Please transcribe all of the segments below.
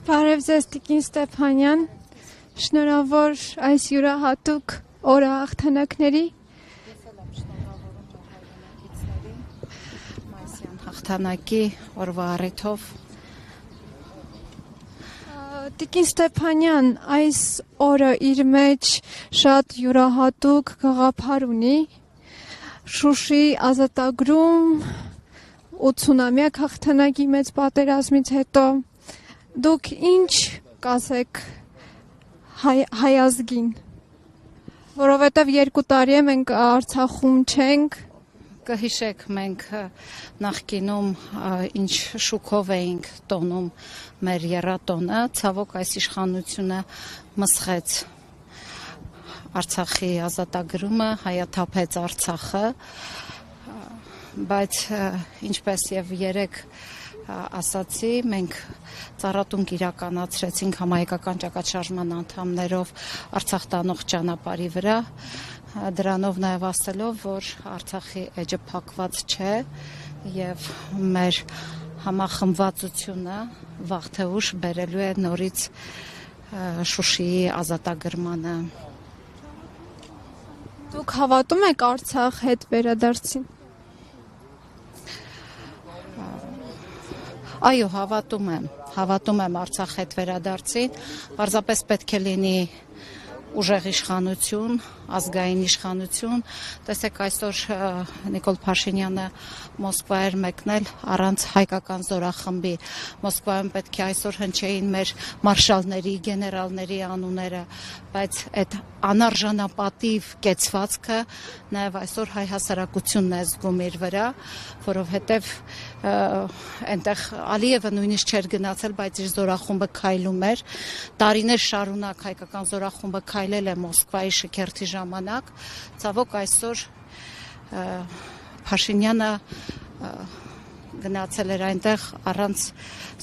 Բարև ձեզ Տիկին Ստեփանյան, շնորհավոր այս յուրահատուկ օրը հաղթանակների։ Ես էլ եմ շնորհավորում հայրենակիցներին Մայիսյան հաղթանակի օրվա առիթով։ Տիկին Ստեփանյան, այս օրը իր մեջ շատ յուրահատուկ գաղափար ունի։ Շուշի ազատագրում 80-ամյա հաղթանակի մեծ պատերազմից հետո դուք ինչ կասեք հայ ազգին, որովհետև 2 տարի է մենք Արցախում չենք։ Կհիշեք, մենք նախկինում ինչ շուքով էինք տոնում մեր եռատոնը, ցավոք այս իշխանությունը մսխեց Արցախի ազատագրումը, հայաթափեց Արցախը, բայց ինչպես եւ երեք ասացի, մենք ծառատունկ իրականացրեցինք համահայկական ճակատշարժման անդամներով Արցախ տանող ճանապարհի վրա, դրանով նաև ասելով, որ Արցախի էջը փակված չէ եւ մեր համախմբվածությունը վաղ թե ուշ բերելու է նորից Շուշիի ազատագրմանը։ Դուք հավատում եք Արցախ հետ վերադարձին։ Այո, հավատում եմ Արցախ հետ վերադարձին, պարզապես պետք է լինի ուժեղ իշխանություն, ազգային իշխանություն, տեսեք այսօր Նիկոլ Փաշինյանը Մոսկվա էր մեկնել առանց հայկական զորախմբի, Մոսկվայում պետք է այսօր հնչեին մեր մարշալների, գեներալների անունները, բայց այդ անարժանապատիվ կեցվածքը նաև այսօր հայ հասարակությունն է զգում իր վրա, որովհետև այնտեղ Ալիևը նույնիսկ չէր գնացել, բայց իր զորախումբը քայլում էր, տարիներ շարունակ հայկական զորախումբը քայլել է Մոսկվայի շքերթի ժամանակ, ցավոք այսօր Փաշինյանը գնացել էր այնտեղ առանց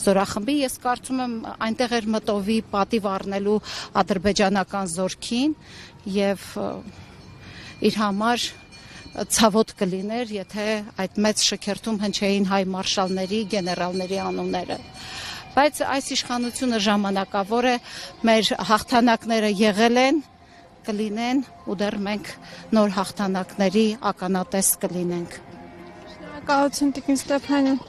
զորախմբի, ես կարծում եմ այնտեղ էր մտովի պատիվ առնելու ադրբեջանական զորքին եւ իր համար ցավոտ կլիներ, եթե այդ մեծ շքերթում հնչեին հայ մարշալների, գեներալների անունները։ Բայց այս իշխանությունը ժամանակավոր է, մեր հաղթանակները եղել են, կլինեն ու դեռ մենք նոր հաղթանակների ականատես կլինենք։ Շնորհակալություն Տիկին Ստեփանյան։